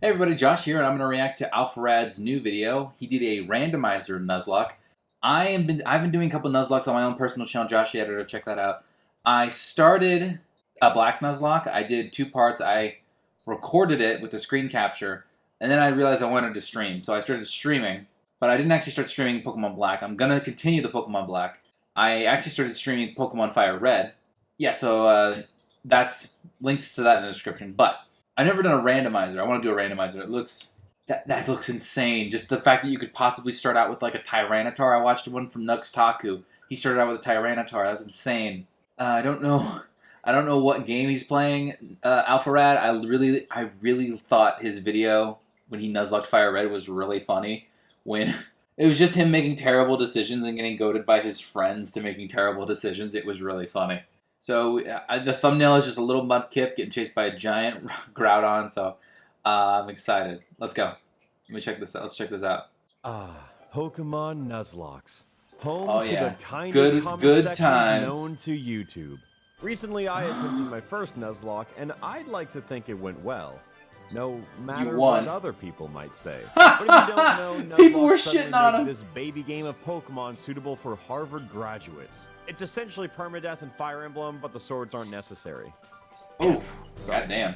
Hey everybody, Josh here, and I'm going to react to Alpharad's new video. He did a randomizer Nuzlocke. I've been doing a couple Nuzlockes on my own personal channel, Joshtheeditor. Check that out. I started a black Nuzlocke. I did 2 parts. I recorded it with the screen capture, and then I realized I wanted to stream, so I started streaming. But I didn't actually start streaming Pokemon Black. I'm going to continue the Pokemon Black. I actually started streaming Pokemon Fire Red. Yeah, so that's links to that in the description. But I've never done a randomizer. I want to do a randomizer. It looks that looks insane. Just the fact that you could possibly start out with like a Tyranitar. I watched one from Nuzlocke. He started out with a Tyranitar. That's insane. I don't know what game he's playing. Alpharad. I really thought his video when he Nuzlocked Fire Red was really funny. When it was just him making terrible decisions and getting goaded by his friends to making terrible decisions. It was really funny. So the thumbnail is just a little Mudkip getting chased by a giant Groudon, so I'm excited. Let's go. Let me check this out. Let's check this out. Pokemon Nuzlocks. Home to the kindest good comment times known to YouTube. Recently, I attempted my first Nuzlocke, and I'd like to think it went well. No matter what other people might say. But if you don't know, Nuzlocke people were shitting on him. This baby game of Pokemon suitable for Harvard graduates. It's essentially permadeath and Fire Emblem, but the swords aren't necessary. Oh, goddamn.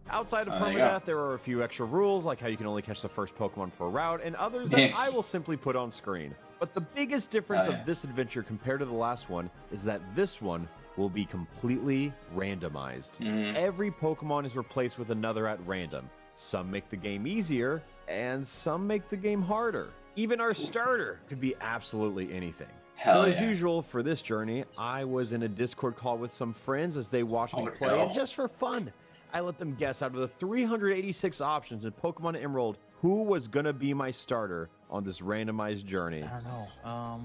Outside of permadeath, there are a few extra rules, like how you can only catch the first Pokemon per route, and others that I will simply put on screen. But the biggest difference of this adventure compared to the last one is that this one will be completely randomized. Every Pokemon is replaced with another at random. Some make the game easier, and some make the game harder. Even our starter could be absolutely anything. As usual, for this journey, I was in a Discord call with some friends as they watched me play, and just for fun, I let them guess out of the 386 options in Pokemon Emerald who was gonna be my starter on this randomized journey. I don't know.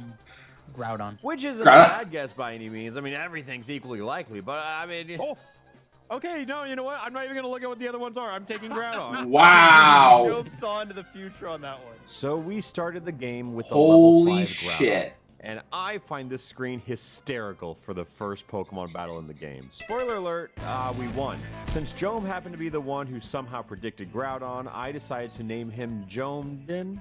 Groudon. Which isn't a bad guess by any means. I mean, everything's equally likely, but I mean... Oh! Okay, no, you know what? I'm not even going to look at what the other ones are. I'm taking Groudon. Wow! Job saw into the future on that one. So we started the game with the level 5 Groudon. Shit. And I find this screen hysterical for the first Pokemon battle in the game. Spoiler alert, we won. Since Jome happened to be the one who somehow predicted Groudon, I decided to name him Jomedome.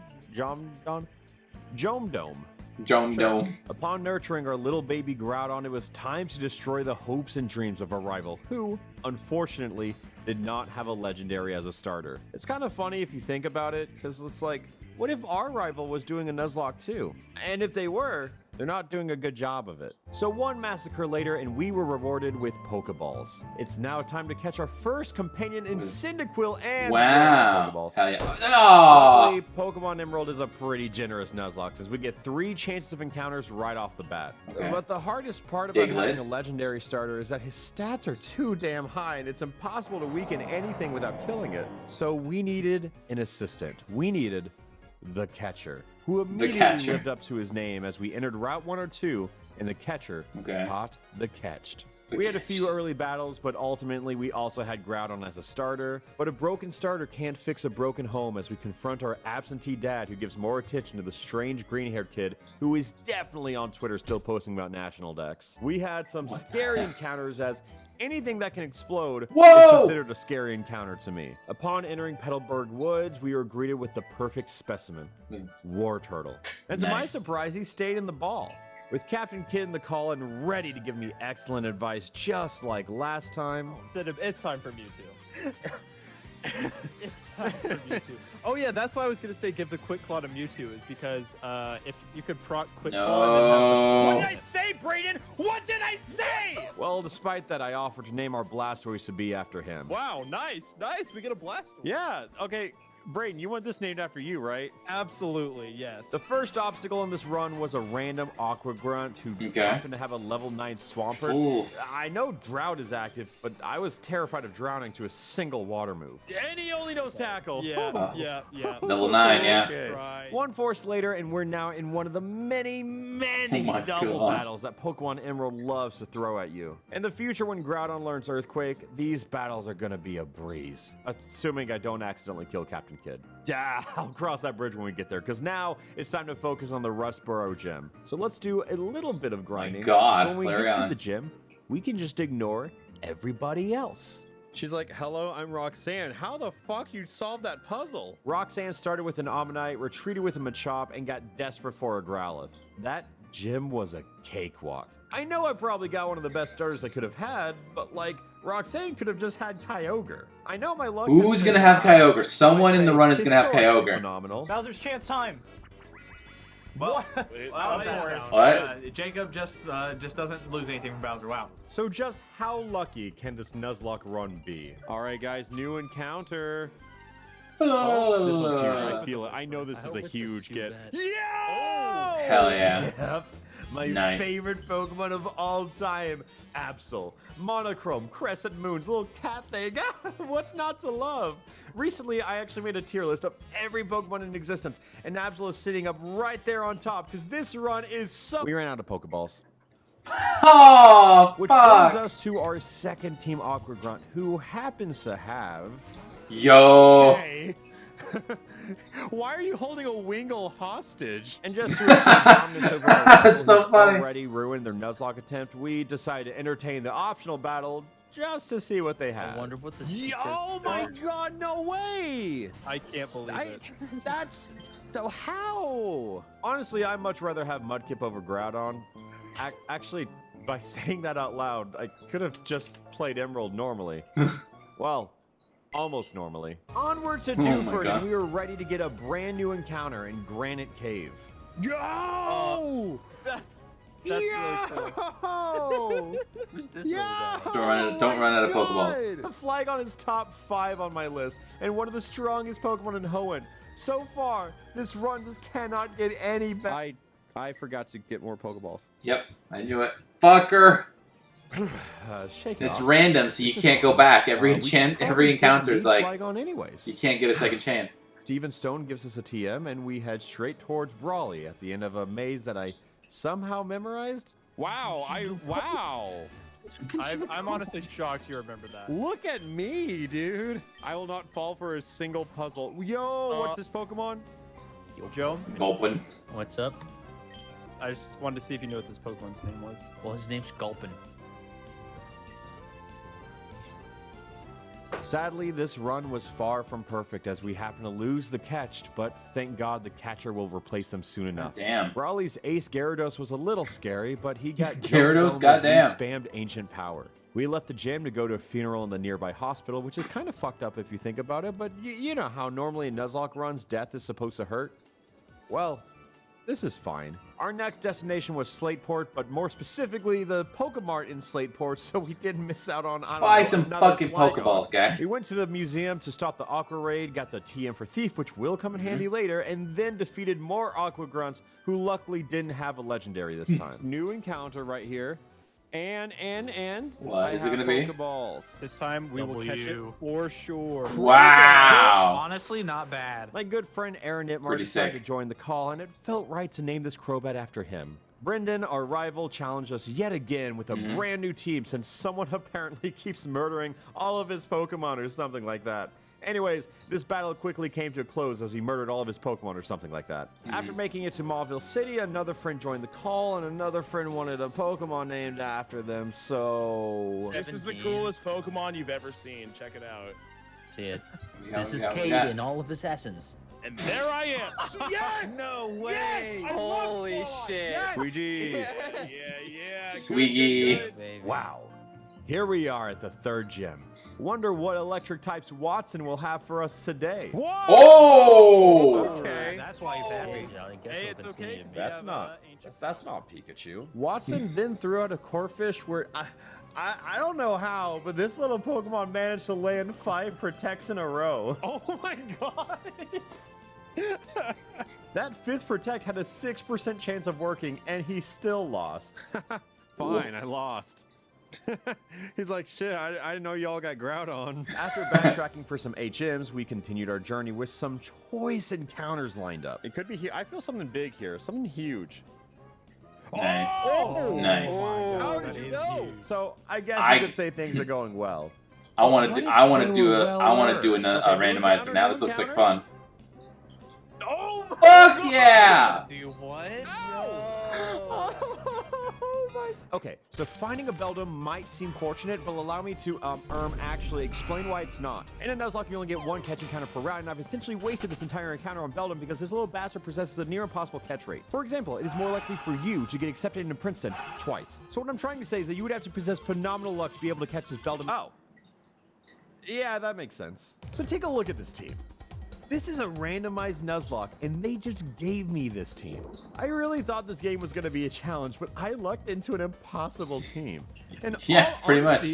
Upon nurturing our little baby Groudon, it was time to destroy the hopes and dreams of our rival, who, unfortunately, did not have a legendary as a starter. It's kind of funny if you think about it, because it's like, what if our rival was doing a Nuzlocke too? And if they were, they're not doing a good job of it. So one massacre later, and we were rewarded with Pokeballs. It's now time to catch our first companion in Cyndaquil and Pokeballs. Hell yeah. Luckily, Pokemon Emerald is a pretty generous Nuzlocke, as we get 3 chances of encounters right off the bat. But the hardest part about having a legendary starter is that his stats are too damn high, and it's impossible to weaken anything without killing it. So we needed an assistant. We needed the Catcher, who immediately lived up to his name as we entered Route 102, and the Catcher caught the catched. We had a few early battles, but ultimately we also had Groudon as a starter. But a broken starter can't fix a broken home as we confront our absentee dad, who gives more attention to the strange green-haired kid who is definitely on Twitter still posting about national decks. We had some scary encounters, as anything that can explode is considered a scary encounter to me. Upon entering Petalburg Woods, we were greeted with the perfect specimen, War Turtle. And to my surprise, he stayed in the ball, with Captain Kidd in the call and ready to give me excellent advice, just like last time. Instead of, it's time for Mewtwo. It's time for Mewtwo. Oh yeah, that's why I was going to say give the Quick Claw to Mewtwo, is because if you could proc Quick Claw and then have What did I say, Brayden? What did I say? Well, despite that, I offered to name our Blastoise to be after him. Wow, nice. We get a Blastoise. Yeah, okay. Brayden, you want this named after you, right? Absolutely, yes. The first obstacle in this run was a random Aqua Grunt who happened to have a level 9 Swampert. I know Drought is active, but I was terrified of drowning to a single water move. And he only knows Tackle. Yeah. Level 9, Okay. One force later, and we're now in one of the many double battles that Pokemon Emerald loves to throw at you. In the future, when Groudon learns Earthquake, these battles are gonna be a breeze. Assuming I don't accidentally kill Captain Kidd. I'll cross that bridge when we get there, because now it's time to focus on the Rustboro gym. So let's do a little bit of grinding. So when we get to the gym, we can just ignore everybody else. She's like, hello, I'm Roxanne. How the fuck you solved that puzzle? Roxanne started with an Ammonite, retreated with a Machop, and got desperate for a Growlithe. That gym was a cakewalk. I know I probably got one of the best starters I could have had, but like, Roxanne could have just had Kyogre. I know my luck. Who's gonna have Kyogre? Someone in the run is gonna have Kyogre. Phenomenal. Bowser's chance time. Well, Jacob just doesn't lose anything from Bowser. Wow. So just how lucky can this Nuzlocke run be? All right, guys, new encounter. Hello. This one's huge. I feel it. I know this is a huge get. Yeah! Hell yeah. Yep. My favorite Pokemon of all time. Absol. Monochrome. Crescent Moon's little cat thing. What's not to love? Recently, I actually made a tier list of every Pokemon in existence, and Absol is sitting up right there on top, because this run is so... We ran out of Pokeballs. Oh, Which fuck. brings us to our second Team Aqua Grunt, who happens to have... Yo. Okay. Why are you holding a Wingull hostage? And just to assert dominance over our That's so who's funny. already ruined their Nuzlocke attempt, we decided to entertain the optional battle just to see what they had. I wonder what the Oh my god, no way! I can't believe it. That's... So how? Honestly, I'd much rather have Mudkip over Groudon. Actually, by saying that out loud, I could have just played Emerald normally. Well... almost normally. Onward to Dewford, and we were ready to get a brand new encounter in Granite Cave. Yo! That's really cool. Who's this little guy? Don't run out of Pokeballs. The Flygon is top 5 on my list, and one of the strongest Pokemon in Hoenn. So far, this run just cannot get any better. I forgot to get more Pokeballs. Yep, I knew it. Fucker. It's random, so you can't go back. Every encounter is like anyways. you can't get a second chance. Steven Stone gives us a TM, and we head straight towards Brawley at the end of a maze that I somehow memorized. Wow! I'm honestly shocked you remember that. Look at me, dude! I will not fall for a single puzzle. Yo, what's this Pokemon? Joe? Gulpin. What's up? I just wanted to see if you knew what this Pokemon's name was. Well, his name's Gulpin. Sadly, this run was far from perfect as we happen to lose the catched, but thank God the catcher will replace them soon enough. Damn. Brawley's Ace Gyarados was a little scary, but he got Gyarados, goddamn. spammed Ancient Power. We left the gym to go to a funeral in the nearby hospital, which is kind of fucked up if you think about it, but you know how normally in Nuzlocke runs, death is supposed to hurt? Well, this is fine. Our next destination was Slateport, but more specifically, the Pokemart in Slateport, so we didn't miss out on... Buy some fucking Pokeballs, guy. We went to the museum to stop the Aqua Raid, got the TM for Thief, which will come in handy later, and then defeated more Aqua Grunts, who luckily didn't have a legendary this time. New encounter right here. And what is it gonna be? Pokeballs. This time we will catch it for sure. Wow. Honestly, not bad. My good friend Aaron Nitmar decided to join the call, and it felt right to name this Crobat after him. Brendan, our rival, challenged us yet again with a brand new team since someone apparently keeps murdering all of his Pokemon or something like that. Anyways, this battle quickly came to a close as he murdered all of his Pokemon or something like that. After making it to Mauville City, another friend joined the call, and another friend wanted a Pokemon named after them, so... This is the coolest Pokemon you've ever seen. Check it out. See it. This is Cade in all of his essence. And there I am. Yes! No way! Yes! Holy shit! Yes! Squeegee! Yeah. Swiggy. Baby. Wow. Here we are at the third gym. Wonder what electric types Watson will have for us today. What? Oh! Okay. That's why he's happy. I guess Hey, we'll it's continue okay. to be- That's not ancient. that's not Pikachu. Watson then threw out a Corphish where I don't know how, but this little Pokemon managed to land 5 Protects in a row. Oh my god. That 5th Protect had a 6% chance of working, and he still lost. Fine, I lost. He's like, shit, I didn't know y'all got Groudon. After backtracking for some HMs, we continued our journey with some choice encounters lined up. It could be here. I feel something big here, something huge. Nice. Oh! Nice. How That did you is know? huge. So I guess I- you could say things are going well. I want to do a randomizer now. This looks like fun. Oh my Fuck yeah! Do what? Oh my Okay, so finding a Beldum might seem fortunate, but allow me to actually explain why it's not. In a Nuzlocke, you only get one catch encounter per round, and I've essentially wasted this entire encounter on Beldum because this little bastard possesses a near impossible catch rate. For example, it is more likely for you to get accepted into Princeton twice. So what I'm trying to say is that you would have to possess phenomenal luck to be able to catch this Beldum. Oh. Yeah, that makes sense. So take a look at this team. This is a randomized Nuzlocke, and they just gave me this team. I really thought this game was going to be a challenge, but I lucked into an impossible team. And yeah, pretty much.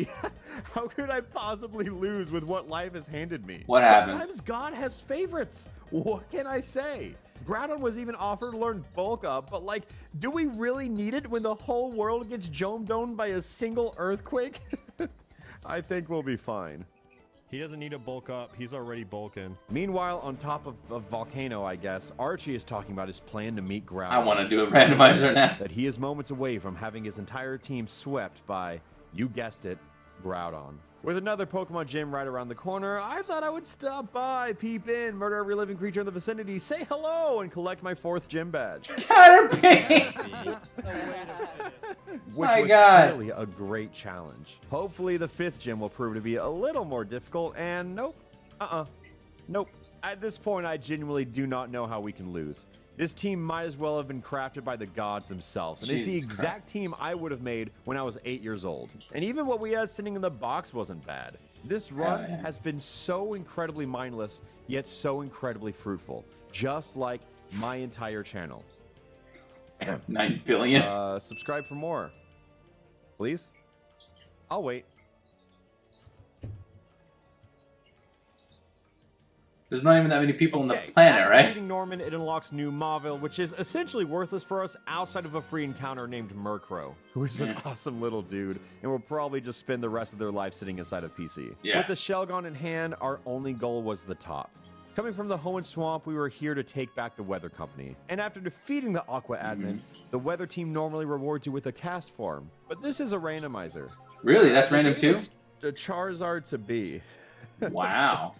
How could I possibly lose with what life has handed me? What happened? Sometimes God has favorites. What can I say? Groudon was even offered to learn Bulk Up, but like, do we really need it when the whole world gets domed by a single earthquake? I think we'll be fine. He doesn't need to bulk up. He's already bulking. Meanwhile, on top of a volcano, I guess, Archie is talking about his plan to meet Groudon. I want to do a randomizer now. That he is moments away from having his entire team swept by, you guessed it, Groudon. With another Pokemon gym right around the corner, I thought I would stop by, peep in, murder every living creature in the vicinity, say hello, and collect my 4th gym badge. Caterpie! Which My was God. clearly a great challenge. Hopefully the 5th gym will prove to be a little more difficult, and nope. Nope. At this point, I genuinely do not know how we can lose. This team might as well have been crafted by the gods themselves, and it's the Jesus exact Christ. team I would have made when I was 8 years old. And even what we had sitting in the box wasn't bad. This run yeah. has been so incredibly mindless, yet so incredibly fruitful, just like my entire channel. 9 billion. Subscribe for more. Please? I'll wait. There's not even that many people on the Okay, planet, after right? defeating Norman, it unlocks new Mauville, which is essentially worthless for us outside of a free encounter named Murkrow, who is an awesome little dude, and will probably just spend the rest of their life sitting inside of PC. Yeah. With the Shelgon in hand, our only goal was the top. Coming from the Hoenn Swamp, we were here to take back the Weather Company. And after defeating the Aqua Admin, the Weather Team normally rewards you with a cast form. But this is a randomizer. Really? That's random too? The Charizard to be. Wow.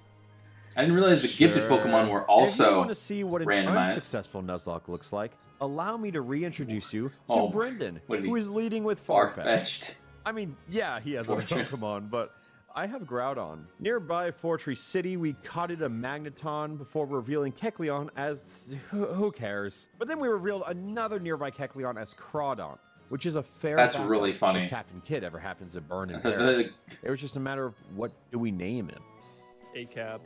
I didn't realize the gifted Pokemon were also If you want to see what an randomized. unsuccessful Nuzlocke looks like, allow me to reintroduce you to Oh, Brendan, what did who he- is leading with Farfetch'd. Far-fetched. I mean, yeah, he has other Fortress. Pokemon, but I have Groudon. Nearby Fortress City, we caught it a Magneton before revealing Kecleon as... who cares? But then we revealed another nearby Kecleon as Crawdon, which is a fair That's backup really funny. if Captain Kidd ever happens to burn in there. The- It was just a matter of what do we name him. A-cab.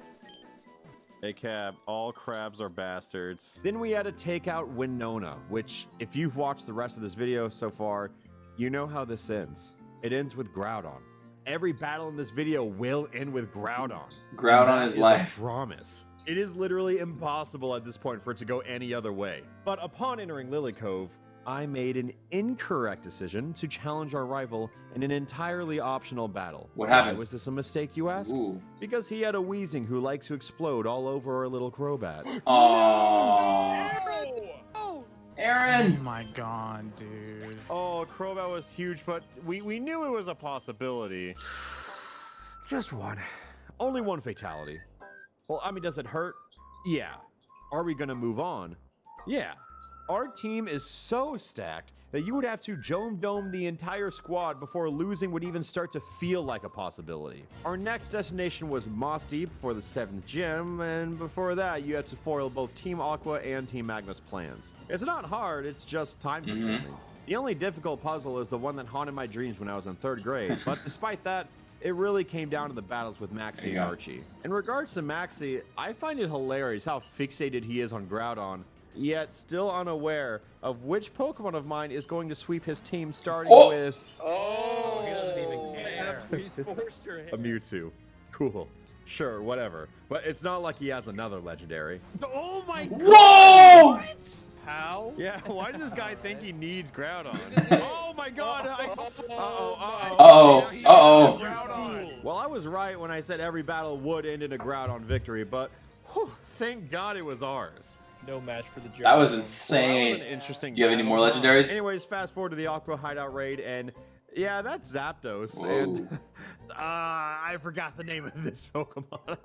Hey, Cab, all crabs are bastards. Then we had to take out Winona, which, if you've watched the rest of this video so far, you know how this ends. It ends with Groudon. Every battle in this video will end with Groudon. Groudon And that is a life. promise. It is literally impossible at this point for it to go any other way. But upon entering Lily Cove, I made an incorrect decision to challenge our rival in an entirely optional battle. What happened? Why was this a mistake, you ask? Ooh. Because he had a Weezing who likes to explode all over our little Crobat. Aww. Oh Aaron! my god, dude. Oh, Crobat was huge, but we knew it was a possibility. Just one. Only one fatality. Well, I mean, does it hurt? Yeah. Are we gonna move on? Yeah. Our team is so stacked that you would have to dome the entire squad before losing would even start to feel like a possibility. Our next destination was Moss Deep for the 7th gym, and before that, you had to foil both Team Aqua and Team Magma's plans. It's not hard, it's just time-consuming. The only difficult puzzle is the one that haunted my dreams when I was in 3rd grade, but despite that, it really came down to the battles with Maxie and go. Archie. In regards to Maxie, I find it hilarious how fixated he is on Groudon, yet still unaware of which Pokemon of mine is going to sweep his team, starting with Oh, he doesn't even care. He's forced your hand. a Mewtwo. Cool. Sure, whatever. But it's not like he has another legendary. Oh my god! Whoa! How? Yeah, why does this guy think he needs Groudon? Oh my god! Uh-oh. Uh-oh. Groudon. Well, I was right when I said every battle would end in a Groudon victory, but whew, thank God it was ours. No match for the job. That was Well, that was insane. an interesting Do you have any battle. more legendaries? Anyways, fast forward to the Aqua Hideout raid, and yeah, that's Zapdos. Whoa. And I forgot the name of this Pokemon.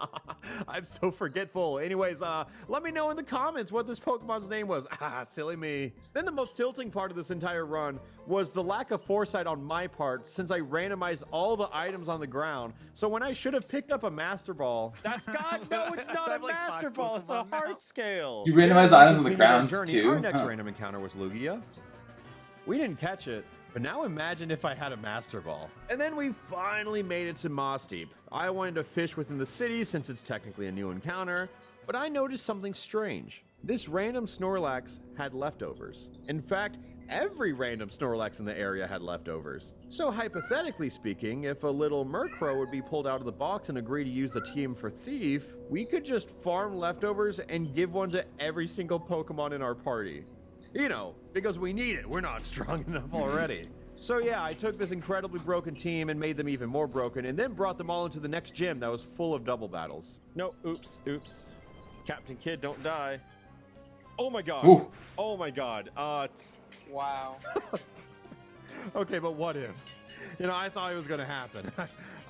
I'm so forgetful. Anyways, let me know in the comments what this Pokemon's name was. Silly me. Then the most tilting part of this entire run was the lack of foresight on my part, since I randomized all the items on the ground. So when I should have picked up a Master Ball, That's God. No, it's not a Like Master 5 Ball. It's a Pokemon now. heart scale. You randomize the items on the Continue our grounds journey. too? Our next Huh. random encounter was Lugia. We didn't catch it, but now imagine if I had a Master Ball. And then we finally made it to Moss Deep. I wanted to fish within the city since it's technically a new encounter, but I noticed something strange. This random Snorlax had leftovers. In fact, every random Snorlax in the area had leftovers. So hypothetically speaking, if a little Murkrow would be pulled out of the box and agree to use the team for Thief, we could just farm leftovers and give one to every single Pokemon in our party. You know, because we need it. We're not strong enough already. So yeah, I took this incredibly broken team and made them even more broken, and then brought them all into the next gym that was full of double battles. No, oops. Captain Kid, don't die. Oh my god. Ooh. Oh my god. Wow. Okay, but what if? You know, I thought it was gonna happen.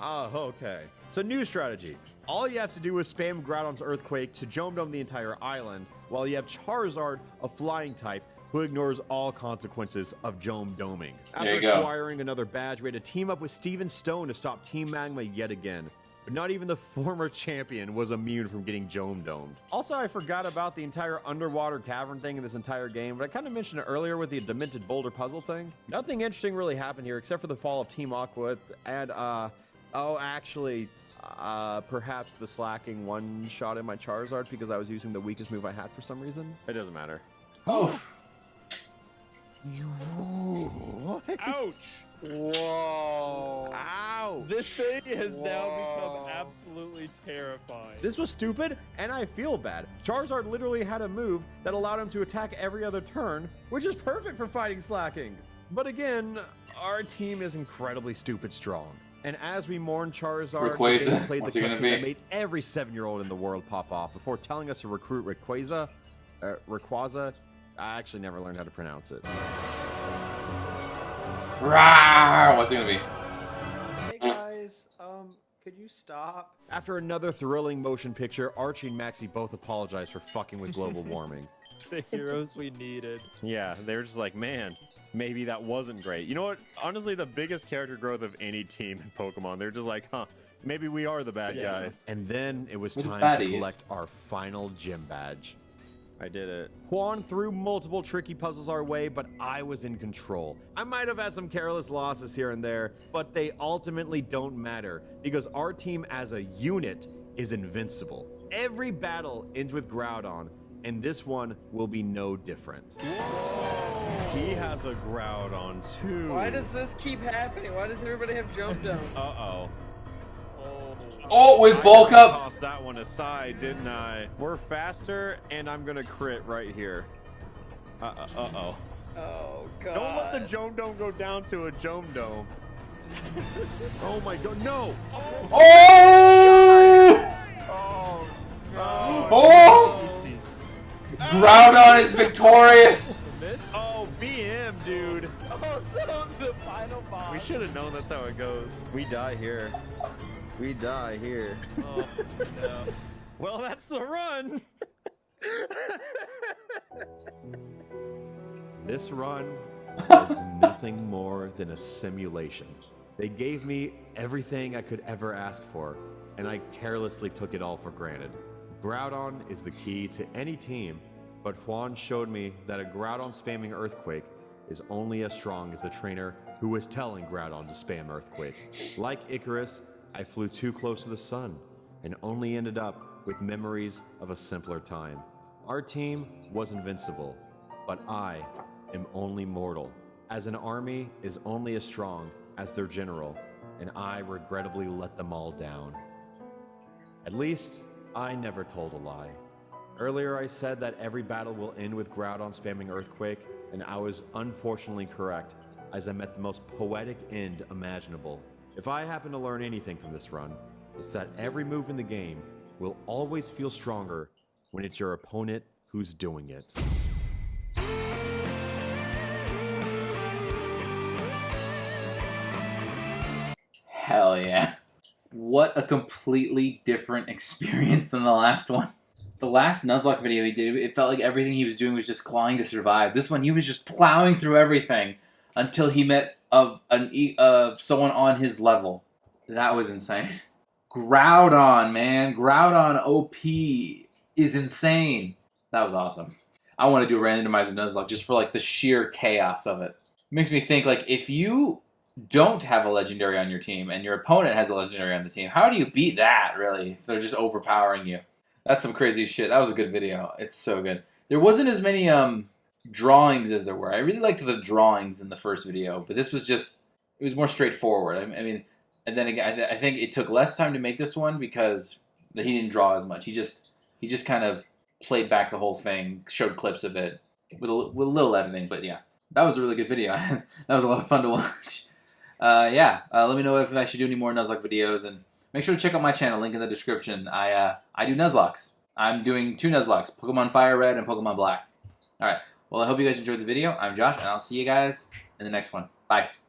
Okay. So new strategy. All you have to do is spam Groudon's Earthquake to Dome the entire island, while you have Charizard, a flying type, who ignores all consequences of Doming. There you After go. acquiring another badge, we had to team up with Steven Stone to stop Team Magma yet again. But not even the former champion was immune from getting domed. Also, I forgot about the entire underwater cavern thing in this entire game, but I kind of mentioned it earlier with the Demented Boulder puzzle thing. Nothing interesting really happened here except for the fall of Team Aqua and, oh, actually, perhaps the slacking one shot in my Charizard because I was using the weakest move I had for some reason. It doesn't matter. Oh. Ouch. Whoa. Ow! This thing has now Whoa. become absolutely terrifying. This was stupid, and I feel bad. Charizard literally had a move that allowed him to attack every other turn, which is perfect for fighting slacking. But again, our team is incredibly stupid strong. And as we mourn Charizard, Rayquaza. they played the What's he gonna cutscene be? that made every 7-year-old in the world pop off before telling us to recruit Rayquaza. I actually never learned how to pronounce it. Rawr! What's it gonna be? Hey guys, could you stop? After another thrilling motion picture, Archie and Maxie both apologized for fucking with global warming. The heroes we needed. Yeah, they were just like, man, maybe that wasn't great. You know what? Honestly, the biggest character growth of any team in Pokemon. They're just like, huh, maybe we are the bad guys. And then it was We're the time to baddies. collect our final gym badge. I did it. Juan threw multiple tricky puzzles our way, but I was in control. I might have had some careless losses here and there, but they ultimately don't matter because our team as a unit is invincible. Every battle ends with Groudon, and this one will be no different. He has a Groudon too. Why does this keep happening? Why does everybody have jump down? Uh-oh. Oh, with bulk I up. tossed that one aside, didn't I? We're faster, and I'm gonna crit right here. Uh-oh. Oh god. Don't let the Jome Dome go down to a Jome Dome. Oh my god, no! Oh! Oh, Oh! Groudon is victorious. Oh, BM, dude. Oh, so the final boss. We should have known that's how it goes. We die here. We die here. Oh, no. Well, that's the run. This run was nothing more than a simulation. They gave me everything I could ever ask for, and I carelessly took it all for granted. Groudon is the key to any team, but Juan showed me that a Groudon spamming Earthquake is only as strong as the trainer who was telling Groudon to spam Earthquake. Like Icarus, I flew too close to the sun and only ended up with memories of a simpler time. Our team was invincible, but I am only mortal, as an army is only as strong as their general, and I regrettably let them all down. At least, I never told a lie. Earlier I said that every battle will end with Groudon spamming Earthquake, and I was unfortunately correct, as I met the most poetic end imaginable. If I happen to learn anything from this run, it's that every move in the game will always feel stronger when it's your opponent who's doing it. Hell yeah. What a completely different experience than the last one. The last Nuzlocke video he did, it felt like everything he was doing was just clawing to survive. This one, he was just plowing through everything until he met someone on his level. That was insane. Groudon, man. Groudon OP is insane. That was awesome. I want to do a randomized Nuzlocke just for like the sheer chaos of it. Makes me think, like, if you don't have a legendary on your team and your opponent has a legendary on the team, how do you beat that, really, if they're just overpowering you? That's some crazy shit. That was a good video. It's so good. There wasn't as many drawings as there were. I really liked the drawings in the first video, but this was just, it was more straightforward. I mean, and then again, I think it took less time to make this one because he didn't draw as much. He just kind of played back the whole thing, showed clips of it with a little editing, but yeah. That was a really good video. That was a lot of fun to watch. Let me know if I should do any more Nuzlocke videos, and make sure to check out my channel, link in the description. I do Nuzlocks. I'm doing 2 Nuzlocks, Pokemon Fire Red and Pokemon Black. Alright, well I hope you guys enjoyed the video. I'm Josh, and I'll see you guys in the next one. Bye.